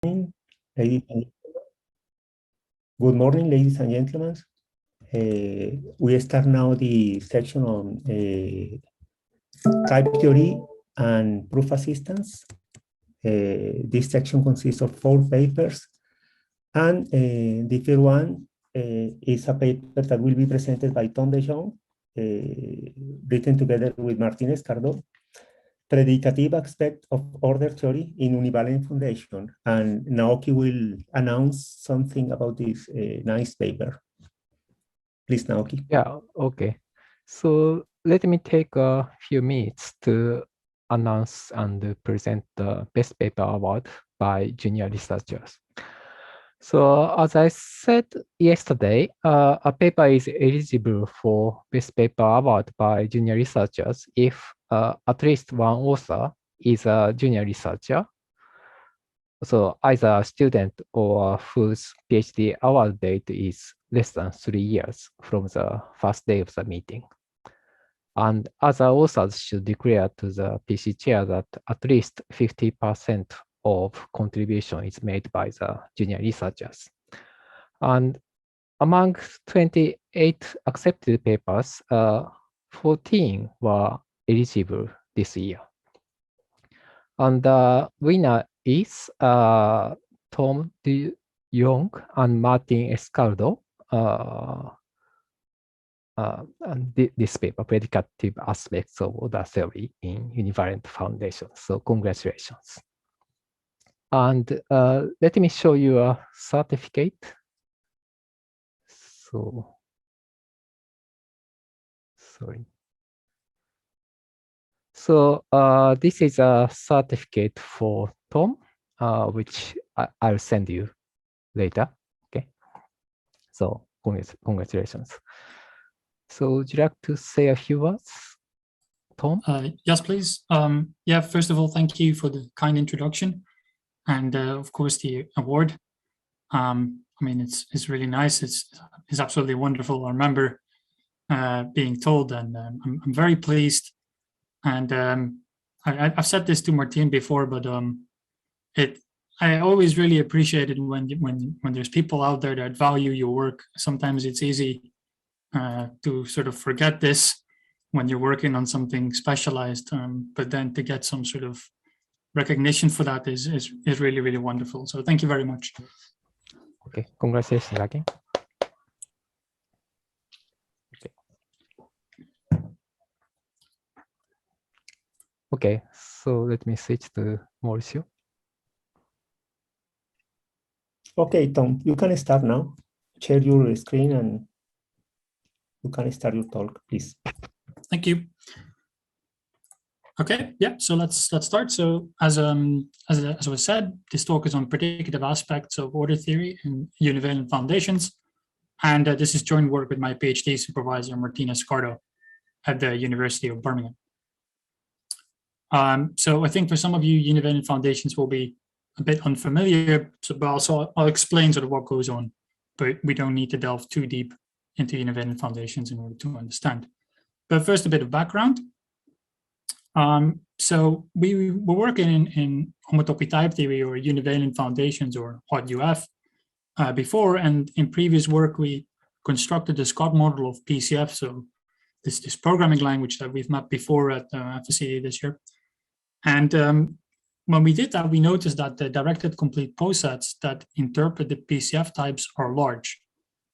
Ladies and Good morning, ladies and gentlemen. We start now the section on type theory and proof assistance. This section consists of 4 papers, and the first one is a paper that will be presented by Tom de Jong, written together with Martin-Löf, Predicative aspect of order theory in Univalent Foundation, and Naoki will announce something about this nice paper. Please, Naoki. Yeah, okay. So let me take a few minutes to announce and present the Best Paper Award by junior researchers. So as I said yesterday, a paper is eligible for Best Paper Award by junior researchers if at least one author is a junior researcher. So either a student or whose PhD award date is less than 3 years from the first day of the meeting. And other authors should declare to the PC chair that at least 50% of contribution is made by the junior researchers. And among 28 accepted papers, 14 were eligible this year. And the winner is Tom de Jong and Martin Escaldo. And this paper, Predicative Aspects of Order Theory in Univalent Foundations. So congratulations. And let me show you a certificate. So, sorry. So this is a certificate for Tom, which I'll send you later. Okay. So congratulations. So would you like to say a few words, Tom? Yes, please. Yeah, first of all, thank you for the kind introduction, and of course the award. I mean, it's really nice. It's absolutely wonderful. I remember being told, and I'm very pleased. And I've said this to Martin before, but I always really appreciate it when there's people out there that value your work. Sometimes it's easy to sort of forget this when you're working on something specialized, but then to get some sort of recognition for that is really, really wonderful. So thank you very much. Okay, congratulations again. Okay. Okay, so let me switch to Mauricio. Okay, Tom, you can start now. Share your screen and you can start your talk, please. Thank you. Okay, yeah, so let's start. So as was said, this talk is on predicative aspects of order theory in Univalent Foundations. And this is joint work with my PhD supervisor, Martin Escardo, at the University of Birmingham. So I think for some of you, Univalent Foundations will be a bit unfamiliar, but also I'll explain sort of what goes on, but we don't need to delve too deep into Univalent Foundations in order to understand. But first, a bit of background. So we were working in Homotopy Type Theory or Univalent Foundations or HoTT before, and in previous work we constructed the Scott model of PCF, so this programming language that we've mapped before at FSCD this year. And when we did that, we noticed that the directed complete posets that interpret the PCF types are large.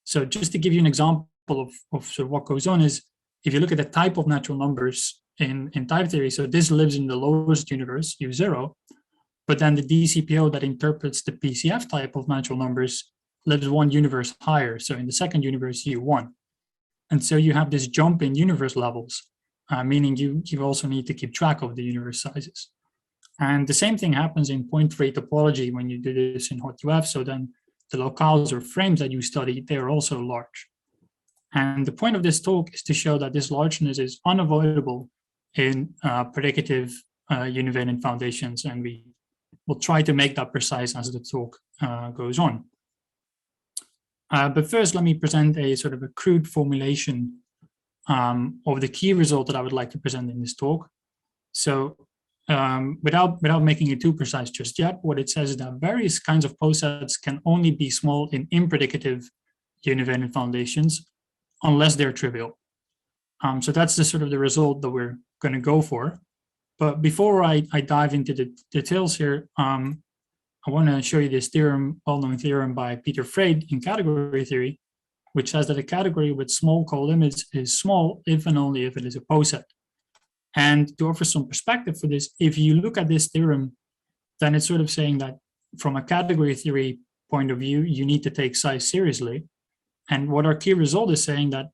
So just to give you an example of sort of what goes on is, if you look at the type of natural numbers in type theory, so this lives in the lowest universe, U0, but then the DCPO that interprets the PCF type of natural numbers lives one universe higher, so in the second universe, U1. And so you have this jump in universe levels, meaning you also need to keep track of the universe sizes. And the same thing happens in point-free topology when you do this in HoTT. So then the locales or frames that you study, they're also large. And the point of this talk is to show that this largeness is unavoidable in predicative Univalent Foundations, and we will try to make that precise as the talk goes on. But first, let me present a sort of a crude formulation of the key result that I would like to present in this talk. So without making it too precise just yet, what it says is that various kinds of posets can only be small in impredicative univalent foundations unless they're trivial. So that's the sort of the result that we're going to go for. But before I dive into the details here, I want to show you this theorem, well-known theorem by Peter Freyd in category theory, which says that a category with small colimits is small if and only if it is a poset. And to offer some perspective for this, if you look at this theorem, then it's sort of saying that from a category theory point of view, you need to take size seriously. And what our key result is saying that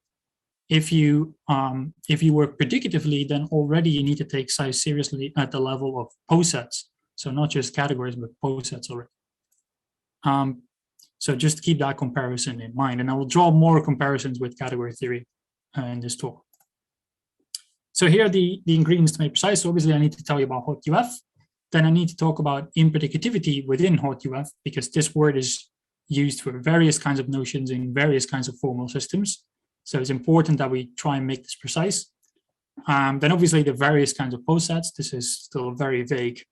if you work predicatively, then already you need to take size seriously at the level of posets. So not just categories, but posets already. So just keep that comparison in mind. And I will draw more comparisons with category theory in this talk. So here are the ingredients to make precise. So obviously I need to tell you about HoTT. Then I need to talk about impredicativity within HoTT, because this word is used for various kinds of notions in various kinds of formal systems. So it's important that we try and make this precise. Then obviously the various kinds of posets. This is still a very vague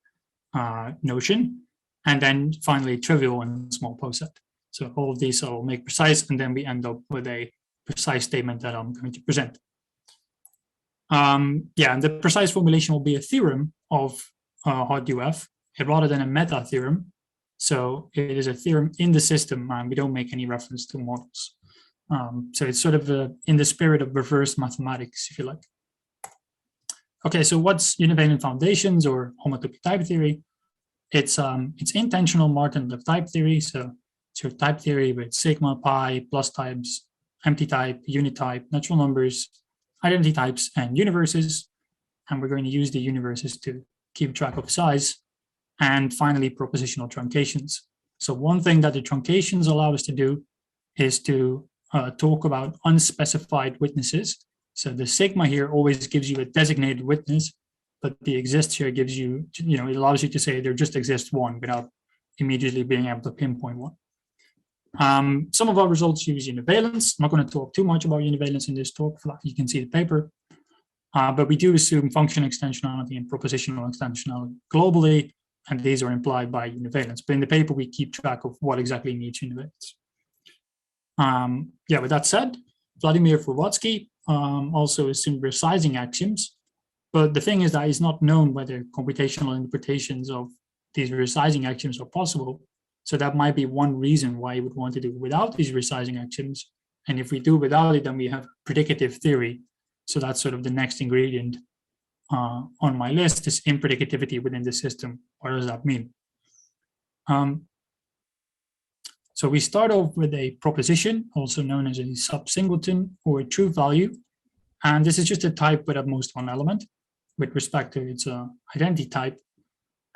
notion. And then finally trivial and small poset. So all of these I will make precise, and then we end up with a precise statement that I'm going to present. And the precise formulation will be a theorem of HoTT rather than a metatheorem. So it is a theorem in the system, and we don't make any reference to models. So it's sort of in the spirit of reverse mathematics, if you like. Okay, so what's Univalent Foundations or Homotopy Type Theory? It's intensional Martin-Löf Type Theory. So it's your type theory with sigma, pi, plus types, empty type, unit type, natural numbers, identity types, and universes. And we're going to use the universes to keep track of size. And finally, propositional truncations. So one thing that the truncations allow us to do is to talk about unspecified witnesses. So the sigma here always gives you a designated witness, but the exists here gives you, it allows you to say there just exists one without immediately being able to pinpoint one. Some of our results use univalence. I'm not going to talk too much about univalence in this talk. You can see the paper. But we do assume function extensionality and propositional extensionality globally, and these are implied by univalence. But in the paper, we keep track of what exactly needs univalence. With that said, Vladimir Furwatsky also assumed resizing axioms. But the thing is that it's not known whether computational interpretations of these resizing axioms are possible. So that might be one reason why you would want to do without these resizing axioms. And if we do without it, then we have predicative theory. So that's sort of the next ingredient on my list is impredicativity within the system. What does that mean? So we start off with a proposition, also known as a sub-singleton or a true value. And this is just a type with at most one element with respect to its identity type.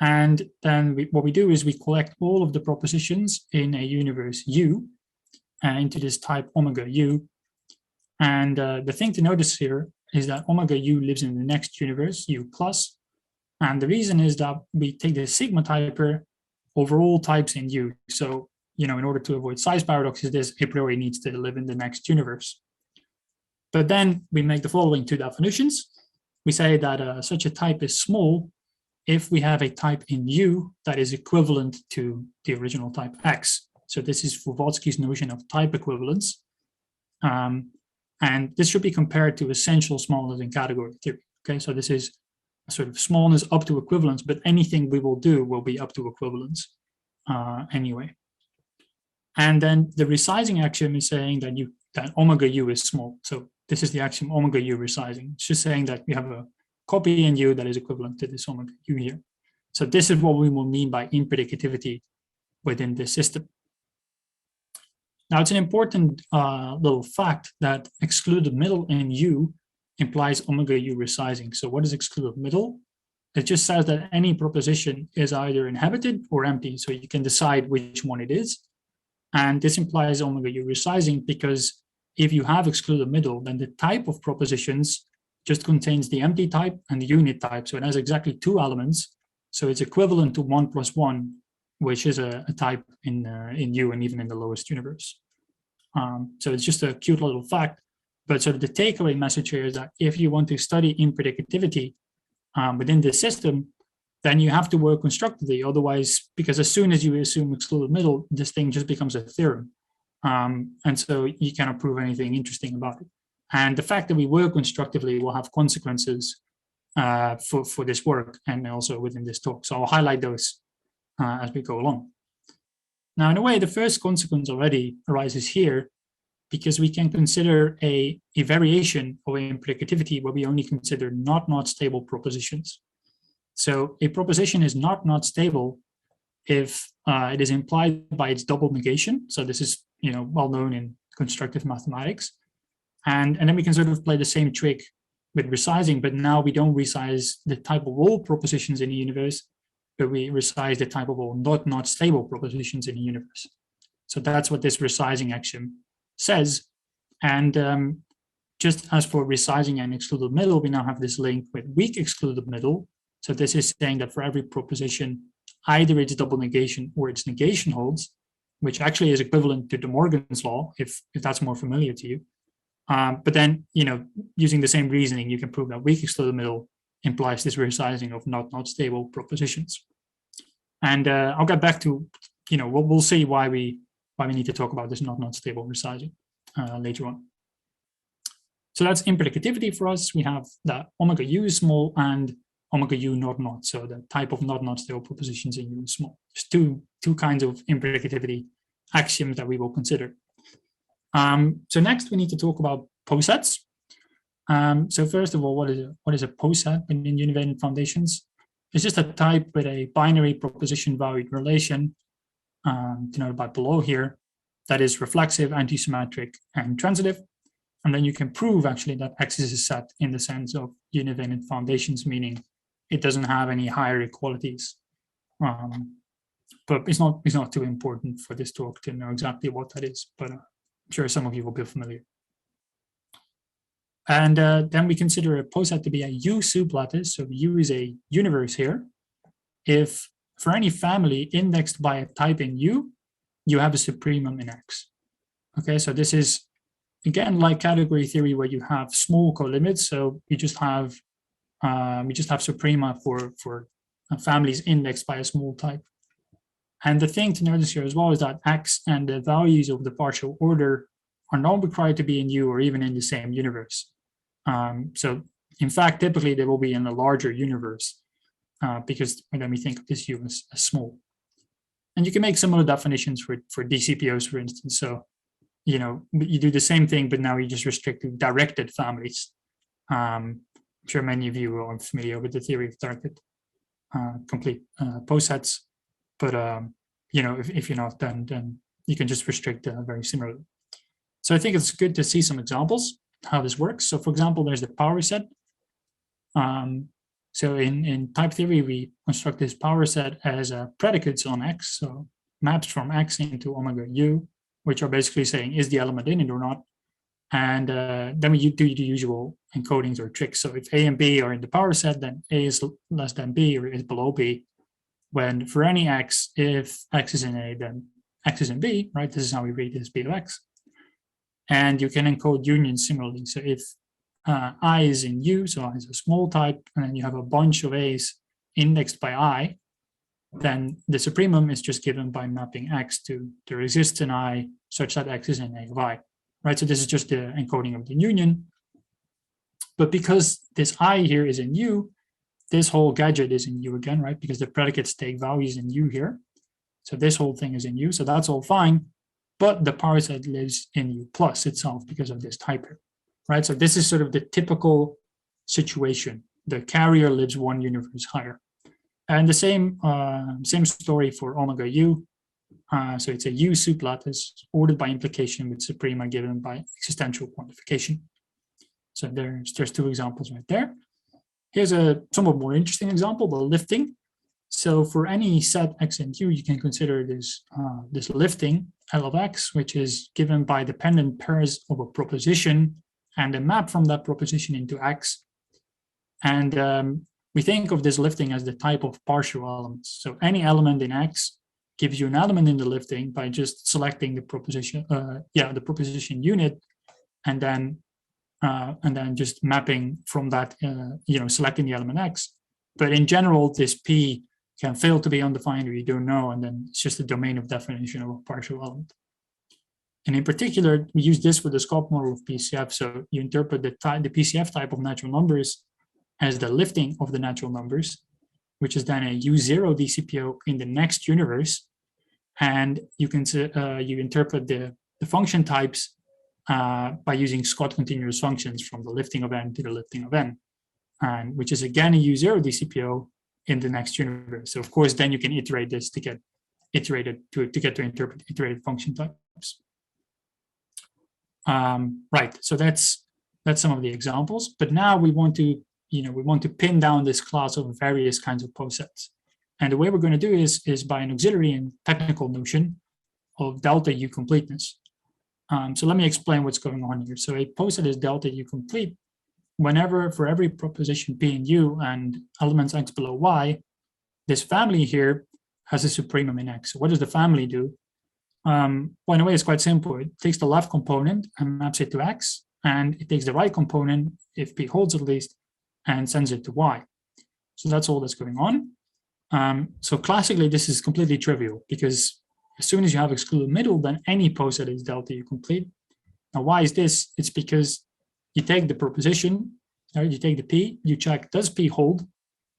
And then what we do is we collect all of the propositions in a universe U into this type omega U. And the thing to notice here is that omega U lives in the next universe, U plus. And the reason is that we take the sigma typer over all types in U. So, in order to avoid size paradoxes, this a priori needs to live in the next universe. But then we make the following two definitions. We say that such a type is small if we have a type in U that is equivalent to the original type X. So this is Furwatsky's notion of type equivalence. And this should be compared to essential smallness in category theory. Okay, so this is a sort of smallness up to equivalence, but anything we will do will be up to equivalence anyway. And then the resizing axiom is saying that that omega U is small. So this is the axiom omega U resizing. It's just saying that we have a copy in U that is equivalent to this omega U here. So this is what we will mean by impredicativity within this system. Now it's an important little fact that excluded middle in U implies omega U resizing. So what is excluded middle? It just says that any proposition is either inhabited or empty. So you can decide which one it is. And this implies omega U resizing because if you have excluded middle, then the type of propositions just contains the empty type and the unit type. So it has exactly two elements. So it's equivalent to 1 plus 1, which is a type in U and even in the lowest universe. So it's just a cute little fact. But sort of the takeaway message here is that if you want to study impredicativity within the system, then you have to work constructively. Otherwise, because as soon as you assume excluded middle, this thing just becomes a theorem. And so you cannot prove anything interesting about it. And the fact that we work constructively will have consequences for this work and also within this talk. So I'll highlight those as we go along. Now, in a way, the first consequence already arises here, because we can consider a variation of impredicativity where we only consider not stable propositions. So a proposition is not stable if it is implied by its double negation. So this is well known in constructive mathematics. And then we can sort of play the same trick with resizing, but now we don't resize the type of all propositions in the universe, but we resize the type of all not stable propositions in the universe. So that's what this resizing axiom says. And just as for resizing and excluded middle, we now have this link with weak excluded middle. So this is saying that for every proposition, either its double negation or its negation holds, which actually is equivalent to De Morgan's law, if that's more familiar to you. But then, using the same reasoning, you can prove that weak excluded middle implies this resizing of not stable propositions. And I'll get back to, we'll see why we need to talk about this not stable resizing later on. So that's impredicativity for us. We have that omega u is small and omega u not. So the type of not stable propositions in U is small. There's two kinds of impredicativity axioms that we will consider. So next we need to talk about posets. So first of all, what is a poset in Univalent Foundations? It's just a type with a binary proposition valued relation, denoted by below here, that is reflexive, antisymmetric, and transitive. And then you can prove actually that X is a set in the sense of Univalent Foundations, meaning it doesn't have any higher equalities. But it's not too important for this talk to know exactly what that is, but I'm sure some of you will be familiar. And then we consider a poset to be a U-sup-lattice. So U is a universe here. If for any family indexed by a type in U, you have a supremum in X. Okay, so this is again like category theory where you have small colimits. So you just have suprema for families indexed by a small type. And the thing to notice here as well is that X and the values of the partial order are not required to be in U or even in the same universe. So in fact, typically they will be in a larger universe because then we think of this U as small. And you can make similar definitions for DCPOs, for instance. So, you do the same thing, but now you just restrict to directed families. I'm sure many of you are familiar with the theory of directed complete posets. But if you're not, then you can just restrict very similarly. So I think it's good to see some examples how this works. So for example, there's the power set. So in type theory, we construct this power set as predicates on X, so maps from X into omega U, which are basically saying, is the element in it or not? And then we do the usual encodings or tricks. So if A and B are in the power set, then A is less than B or is below B. When for any X, if X is in A, then X is in B, right? This is how we read this B of X. And you can encode unions similarly. So if I is in U, so I is a small type, and then you have a bunch of A's indexed by I, then the supremum is just given by mapping X to there exists an I such that X is in A of I, right? So this is just the encoding of the union. But because this I here is in U, this whole gadget is in U again, right? Because the predicates take values in U here. So this whole thing is in U, so that's all fine. But the power set lives in U plus itself because of this type here, right? So this is sort of the typical situation. The carrier lives one universe higher. And the same story for omega U. So it's a U-sup-lattice ordered by implication with suprema given by existential quantification. So there's two examples right there. Here's a somewhat more interesting example, the lifting. So for any set X and U, you can consider this lifting L of X, which is given by dependent pairs of a proposition and a map from that proposition into X. And we think of this lifting as the type of partial elements. So any element in X gives you an element in the lifting by just selecting the proposition, the proposition unit, and then just mapping from that, selecting the element X But in general, this P can fail to be undefined or you don't know, and then it's just a domain of definition of a partial element. And in particular, we use this with the Scott model of PCF. So you interpret the PCF type of natural numbers as the lifting of the natural numbers, which is then a U0 DCPO in the next universe. And you can you interpret the function types by using Scott continuous functions from the lifting of n to the lifting of n, and which is again a U0 DCPO in the next universe. So of course, then you can iterate this to get iterated to get to interpret iterated function types. Right. So that's some of the examples. But now we want to pin down this class of various kinds of posets. And the way we're going to do is by an auxiliary and technical notion of delta U completeness. So let me explain what's going on here. So a poset is delta U complete whenever for every proposition P in U and elements X below Y, this family here has a supremum in X. So what does the family do? Well, in a way, it's quite simple. It takes the left component and maps it to X, and it takes the right component, if P holds at least, and sends it to Y. So that's all that's going on. So classically, this is completely trivial because as soon as you have excluded middle, then any poset is delta U complete. Now, why is this? It's because you take the proposition, right? You take the P, you check, does P hold?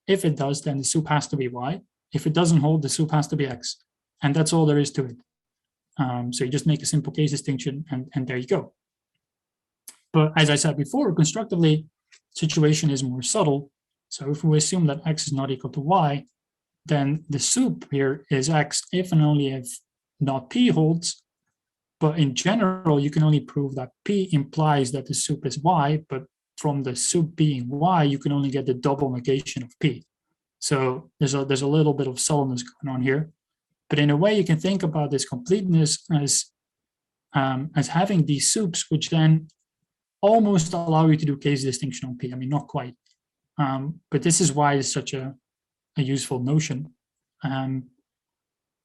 If it does, then the sup has to be Y. If it doesn't hold, the sup has to be X. And that's all there is to it. So you just make a simple case distinction, and there you go. But as I said before, constructively, situation is more subtle. So if we assume that X is not equal to Y, then the sup here is X if and only if not P holds. But in general, you can only prove that P implies that the sup is Y, but from the sup being Y, you can only get the double negation of P. So there's a little bit of subtleness going on here. But in a way, you can think about this completeness as having these sups, which then almost allow you to do case distinction on P. I mean, not quite. But this is why it's such a useful notion. And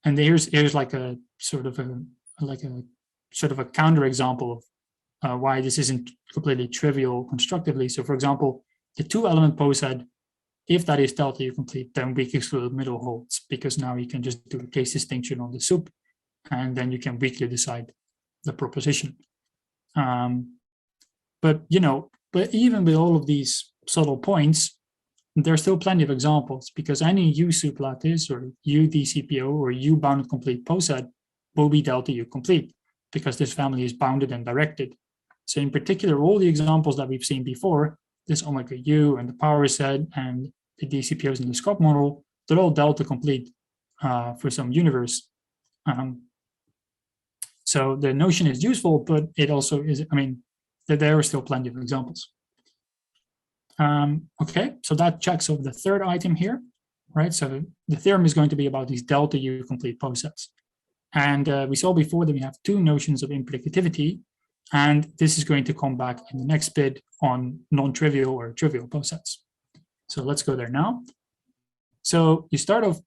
here's like a sort of a counterexample of why this isn't completely trivial constructively. So for example, the two element poset, if that is delta U complete, then weak excluded middle holds, because now you can just do a case distinction on the sup, and then you can weakly decide the proposition. But even with all of these subtle points, there's still plenty of examples, because any U-sup-lattice or U-dcpo or U-bounded complete poset will be delta U complete, because this family is bounded and directed. So in particular, all the examples that we've seen before, this omega U and the power set and the DCPOs in the Scott model, they're all delta complete for some universe. So the notion is useful, but it also is, there are still plenty of examples. Okay, so that checks off the third item here, right? So the theorem is going to be about these delta U complete posets. And we saw before that we have two notions of impredicativity, and this is going to come back in the next bit on non-trivial or trivial posets. So let's go there now. So you start off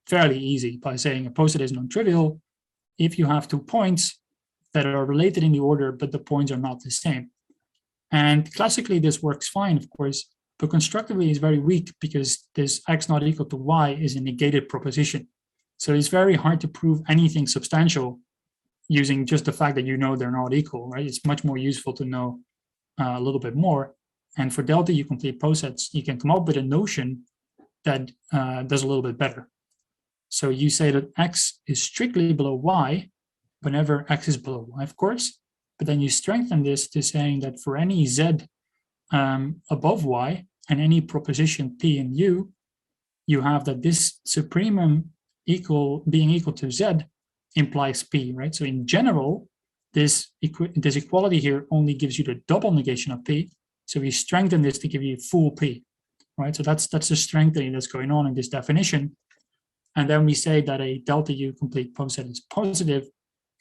fairly easy by saying a poset is non-trivial if you have 2 points that are related in the order, but the points are not the same. And classically, this works fine, of course, but constructively is very weak because this X not equal to Y is a negated proposition. So it's very hard to prove anything substantial using just the fact that they're not equal, right? It's much more useful to know a little bit more. And for delta U complete posets, you can come up with a notion that does a little bit better. So you say that X is strictly below Y whenever X is below Y, of course, but then you strengthen this to saying that for any Z above Y and any proposition P in U, you have that this supremum being equal to Z implies P, right? So in general, this equality here only gives you the double negation of P. So we strengthen this to give you full P, right? So that's the strengthening that's going on in this definition. And then we say that a delta U complete poset is positive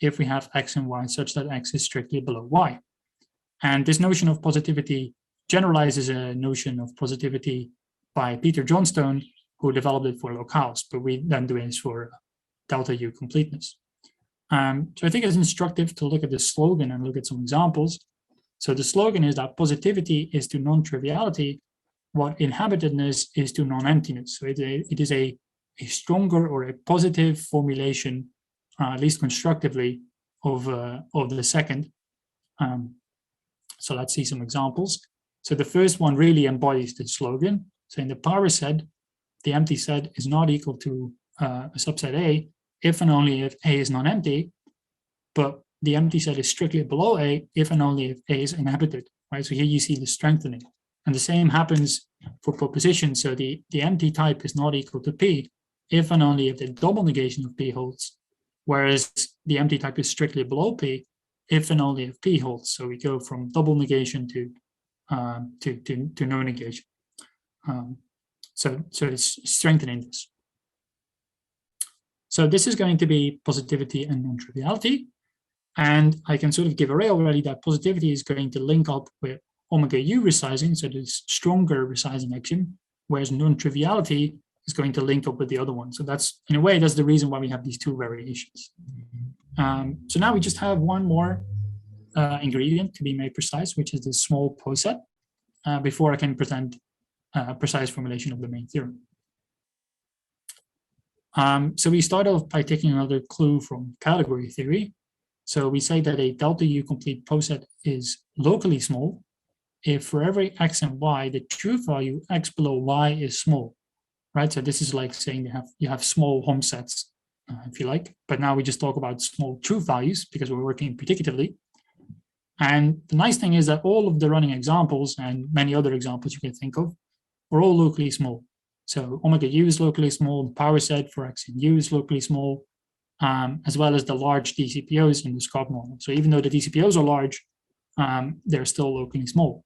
if we have X and Y such that X is strictly below Y. And this notion of positivity generalizes a notion of positivity by Peter Johnstone, who developed it for locales, but we then do this for delta U completeness. So I think it's instructive to look at the slogan and look at some examples. So the slogan is that positivity is to non-triviality what inhabitedness is to non-emptiness. So it is a stronger or a positive formulation, at least constructively, of the second. So let's see some examples. So the first one really embodies the slogan. So in the power set, the empty set is not equal to a subset A if and only if A is non-empty, but the empty set is strictly below A if and only if A is inhabited, right? So here you see the strengthening. And the same happens for propositions. So the empty type is not equal to P if and only if the double negation of P holds, whereas the empty type is strictly below P if and only if P holds. So we go from double negation to no negation. So it's strengthening this. So this is going to be positivity and non-triviality. And I can sort of give away already that positivity is going to link up with omega U resizing, so this stronger resizing axiom, whereas non-triviality is going to link up with the other one. So that's, in a way, that's the reason why we have these two variations. So now we just have one more ingredient to be made precise, which is the small poset, before I can present a precise formulation of the main theorem. So we start off by taking another clue from category theory. So we say that a delta U complete poset is locally small if for every x and y, the truth value x below y is small, right? So this is like saying you have small home sets, if you like, but now we just talk about small truth values because we're working predicatively. And the nice thing is that all of the running examples and many other examples you can think of are all locally small. So omega U is locally small, the power set for x and U is locally small, as well as the large DCPOs in the Scott model. So even though the DCPOs are large, they're still locally small.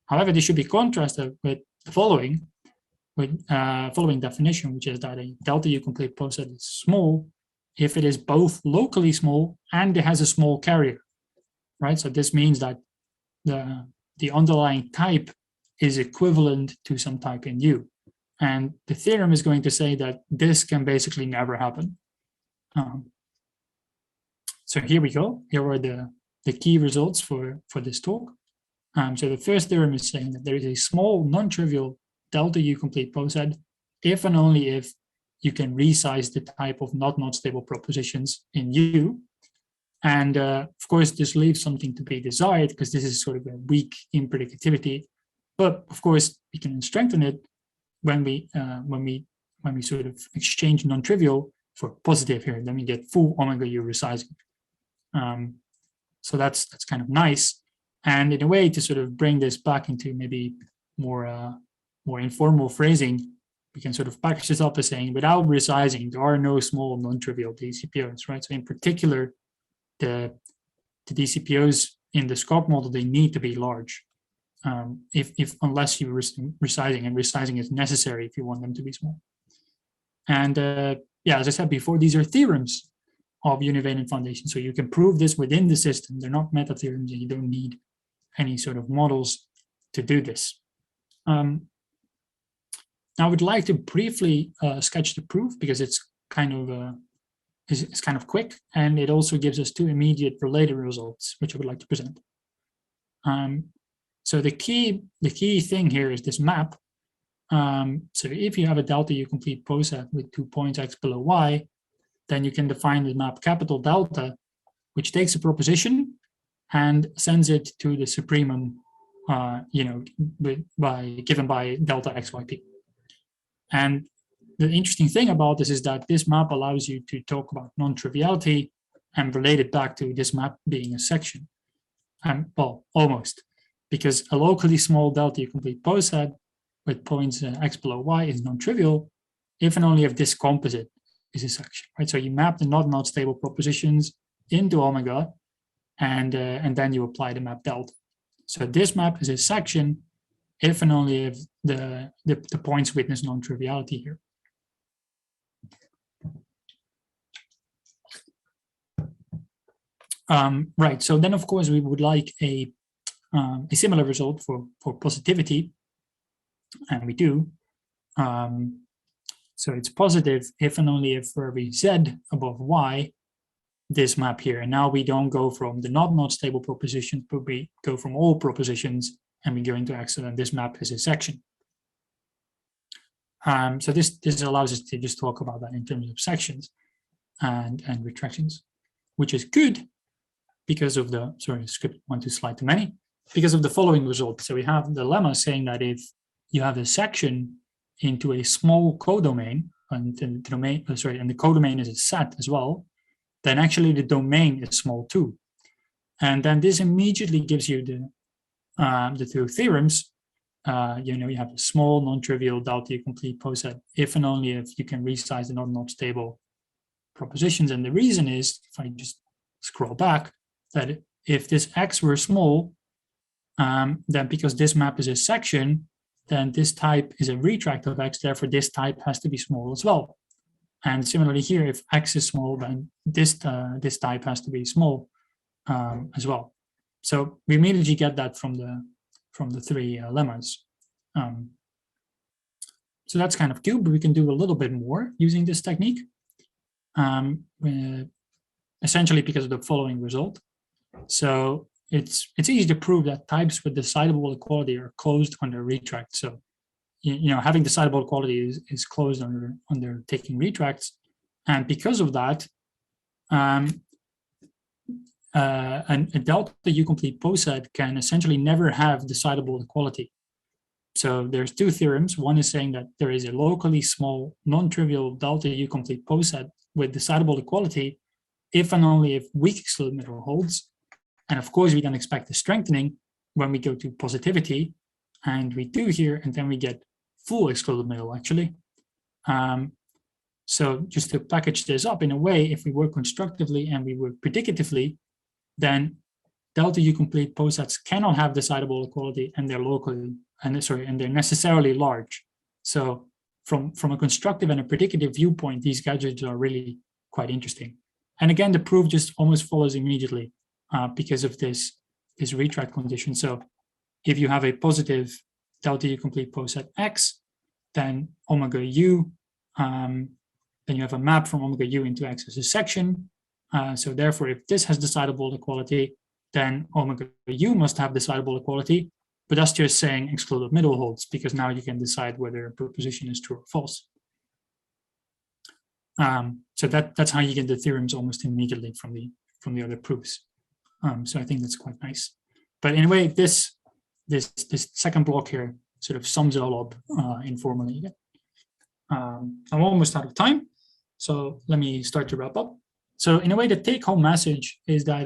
However, this should be contrasted with the following definition, which is that a delta U complete poset is small if it is both locally small and it has a small carrier, right? So this means that the underlying type is equivalent to some type in U. And the theorem is going to say that this can basically never happen. So here we go. Here are the key results for this talk. So the first theorem is saying that there is a small non-trivial delta U complete poset if and only if you can resize the type of not stable propositions in U. And of course, this leaves something to be desired because this is sort of a weak impredicativity. But of course, we can strengthen it when we sort of exchange non-trivial for positive here. Then we get full omega U resizing. So that's kind of nice. And in a way, to sort of bring this back into maybe more informal phrasing, we can sort of package this up as saying, without resizing, there are no small non-trivial DCPOs, right? So in particular, the DCPOs in the Scott model, they need to be large. Unless you resizing, and resizing is necessary if you want them to be small. And yeah, as I said before, these are theorems of Univalent Foundations. So you can prove this within the system. They're not metatheorems, and you don't need any sort of models to do this. Now I would like to briefly sketch the proof because it's kind of quick, and it also gives us two immediate related results, which I would like to present. So the key thing here is this map. So if you have a delta U complete poset with 2 points x below y, then you can define the map capital delta, which takes a proposition and sends it to the supremum, given by delta xyp. And the interesting thing about this is that this map allows you to talk about non-triviality and relate it back to this map being a section. Well, almost, because a locally small delta U complete poset with points x below y is non-trivial if and only if this composite is a section, right? So you map the not stable propositions into omega, and then you apply the map delta. So this map is a section if and only if the points witness non-triviality here. Right. So then, of course, we would like a similar result for positivity, and we do. So it's positive if and only if for every z above y, this map here. And now we don't go from the not stable propositions, but we go from all propositions, and we go into X, and this map is a section. So this allows us to just talk about that in terms of sections and retractions, which is good because of the, sorry, script 1 to slide too many, because of the following result. So we have the lemma saying that if you have a section into a small codomain, and the domain, and the codomain is a set as well, then actually the domain is small too. And then this immediately gives you the two theorems. You have a small non-trivial delta-complete poset if and only if you can resize the not stable propositions. And the reason is, if I just scroll back, that if this X were small, then because this map is a section, then this type is a retract of X, therefore this type has to be small as well. And similarly here, if X is small, then this type has to be small as well. So we immediately get that from the three lemmas. So that's kind of good, but we can do a little bit more using this technique. Essentially because of the following result. So it's easy to prove that types with decidable equality are closed under retract. So having decidable equality is closed under taking retracts, and because of that, a delta U-complete poset can essentially never have decidable equality. So there's two theorems. One is saying that there is a locally small non-trivial delta U-complete poset with decidable equality if and only if weak excluded middle holds. And of course, we then expect a strengthening when we go to positivity, and we do here, and then we get full excluded middle actually. So just to package this up in a way, if we work constructively and we work predicatively, then delta U-complete posets cannot have decidable equality, and they're locally, and they're necessarily large. So from a constructive and a predicative viewpoint, these gadgets are really quite interesting. And again, the proof just almost follows immediately because of this retract condition. So if you have a positive delta U-complete poset X, then omega U, then you have a map from omega U into X as a section. So therefore, if this has decidable equality, then omega U must have decidable equality, but that's just saying excluded middle holds, because now you can decide whether a proposition is true or false. So that's how you get the theorems almost immediately from the other proofs. So I think that's quite nice. But in a way, this second block here sort of sums it all up informally. I'm almost out of time, so let me start to wrap up. So in a way, the take-home message is that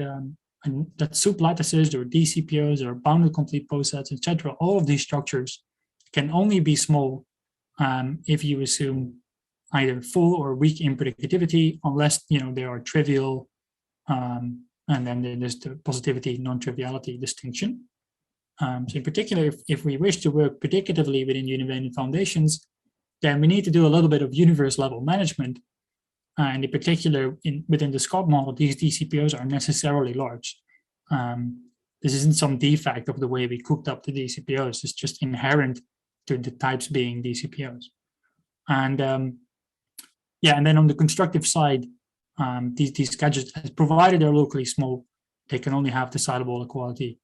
that U-sup-lattices or DCPOs or bounded complete posets, etc., all of these structures can only be small if you assume either full or weak impredicativity, unless they are trivial, and then there's the positivity non-triviality distinction. So in particular, if we wish to work predicatively within Univalent Foundations, then we need to do a little bit of universe level management. And in particular, within the Scott model, these DCPOs are necessarily large. This isn't some defect of the way we cooked up the DCPOs. It's just inherent to the types being DCPOs. And and then on the constructive side, these gadgets, provided they're locally small, they can only have decidable equality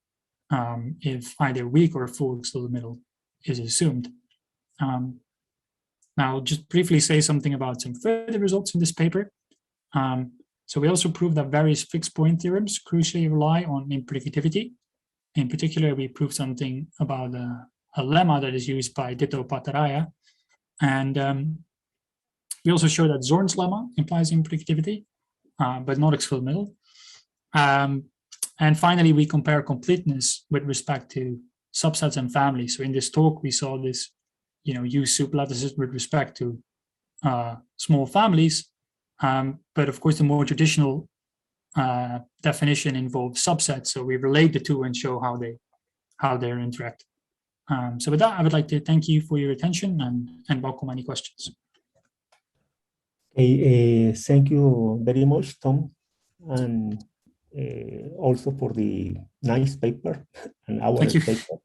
if either weak or full excluded middle is assumed. Now, I'll just briefly say something about some further results in this paper. So we also proved that various fixed point theorems crucially rely on impredicativity. In particular, we proved something about a lemma that is used by Ditto Pataraya. And we also showed that Zorn's lemma implies impredicativity, but not excluded middle. And finally, we compare completeness with respect to subsets and families. So in this talk, we saw this U-sup-lattices with respect to small families. But of course, the more traditional definition involves subsets. So we relate the two and show how they interact. So with that, I would like to thank you for your attention and welcome any questions. Thank you very much, Tom, and also for the nice paper and our paper.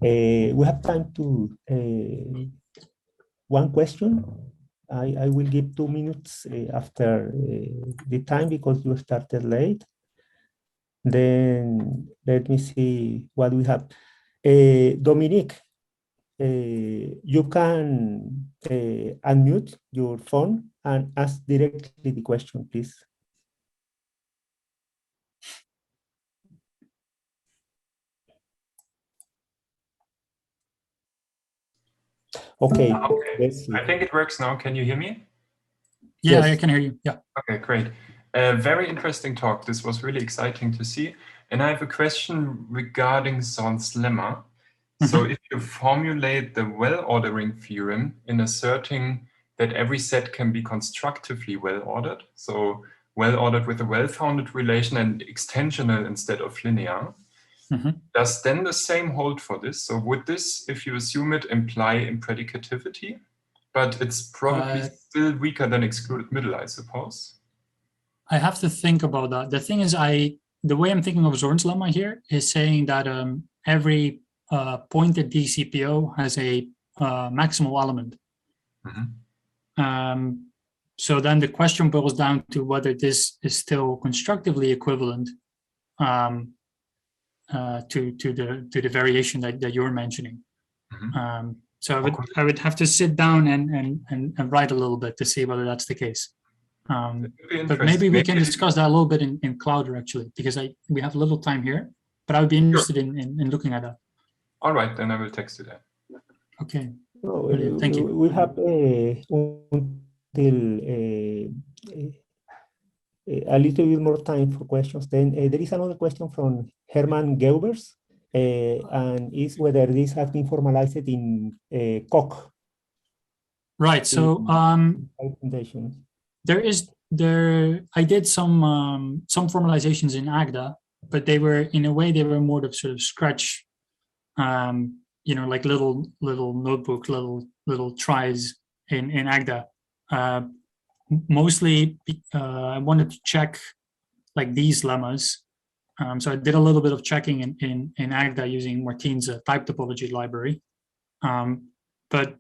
We have time to one question. I will give 2 minutes after the time because you started late. Then let me see what we have. Dominique, you can unmute your phone and ask directly the question, please. Okay, let's see. I think it works now. Can you hear me? Yeah, Yes. I can hear you. Yeah. Okay, great. Very interesting talk. This was really exciting to see. And I have a question regarding Zorn's lemma. So if you formulate the well-ordering theorem in asserting that every set can be constructively well-ordered, so well-ordered with a well-founded relation and extensional instead of linear, does then the same hold for this? So would this, if you assume it, imply impredicativity? But it's probably still weaker than excluded middle, I suppose. I have to think about that. The thing is, the way I'm thinking of Zorn's lemma here is saying that every pointed DCPO has a maximal element. So then the question boils down to whether this is still constructively equivalent to the variation that you're mentioning. So I would have to sit down and write a little bit to see whether that's the case. But maybe we can discuss that a little bit in Clouder, actually, because we have a little time here, but I would be interested in looking at that. All right, then I will text you that. Okay. Brilliant. Thank you. We have until a little bit more time for questions. Then there is another question from Herman Geubers, and is whether this has been formalized in COC. Right. So I did some formalizations in Agda, but they were, in a way, they were more of sort of scratch, like little notebook, little tries in Agda. Mostly, I wanted to check like these lemmas. So I did a little bit of checking in Agda using Martin's type topology library. But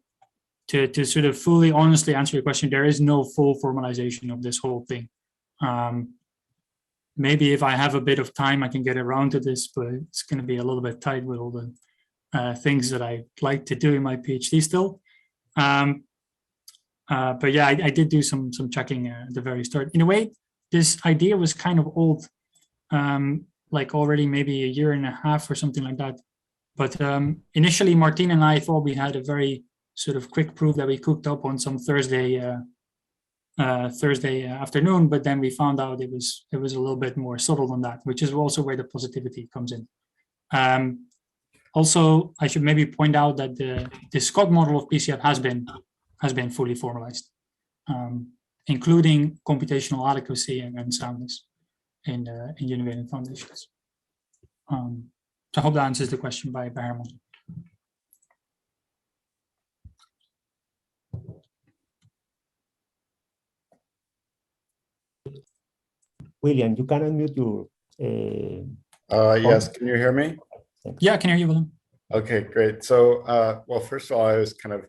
to sort of fully, honestly answer your question, there is no full formalization of this whole thing. Maybe if I have a bit of time, I can get around to this, but it's going to be a little bit tight with all the things that I like to do in my PhD still. But yeah, I did do some checking at the very start. In a way, this idea was kind of old, like already maybe a year and a half or something like that. But initially, Martin and I thought we had a very sort of quick proof that we cooked up on some Thursday afternoon, but then we found out it was a little bit more subtle than that, which is also where the positivity comes in. Also, I should maybe point out that the Scott model of PCF has been fully formalized, including computational adequacy and soundness in Univalent Foundations. So I hope that answers the question by Herman. William, you can unmute your. Yes, can you hear me? Yeah, I can hear you, William. Okay, great. So, well, first of all, I was going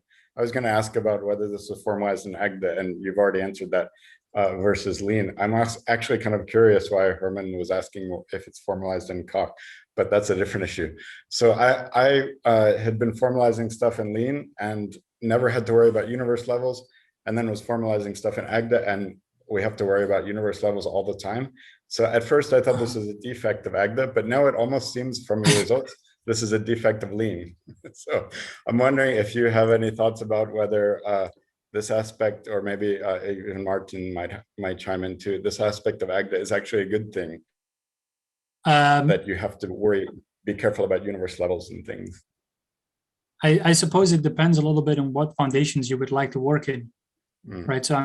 to ask about whether this was formalized in Agda, and you've already answered that versus Lean. I'm actually kind of curious why Herman was asking if it's formalized in COC, but that's a different issue. So I had been formalizing stuff in Lean and never had to worry about universe levels, and then was formalizing stuff in Agda, and we have to worry about universe levels all the time. So at first I thought this was a defect of Agda, but now it almost seems from your results, this is a defect of Lean. So I'm wondering if you have any thoughts about whether this aspect, or maybe even Martin might chime into, this aspect of Agda is actually a good thing, that you have to be careful about universe levels and things. I suppose it depends a little bit on what foundations you would like to work in, right? So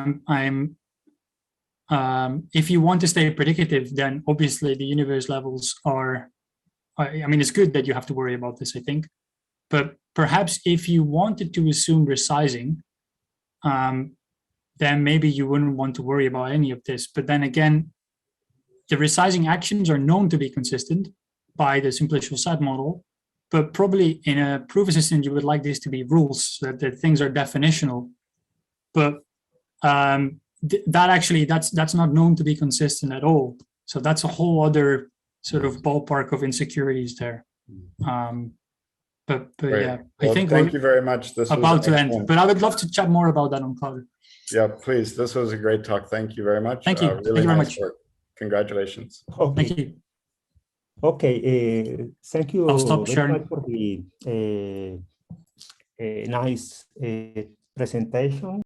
if you want to stay predicative, then obviously the universe levels are, I mean, it's good that you have to worry about this, I think. But perhaps if you wanted to assume resizing, then maybe you wouldn't want to worry about any of this. But then again, the resizing actions are known to be consistent by the simplicial set model, but probably in a proof assistant, you would like this to be rules, so that the things are definitional. But that's not known to be consistent at all. So that's a whole other sort of ballpark of insecurities there. But Great. yeah, Well, I think thank we're you very much. This was about to end. excellent. But I would love to chat more about that on Cloud. Yeah, please. This was a great talk. Thank you very much. Thank you. Really Thank you very nice much. work. Congratulations. Okay. Thank you. Okay. Thank you I'll stop very sharing. much for the nice presentation.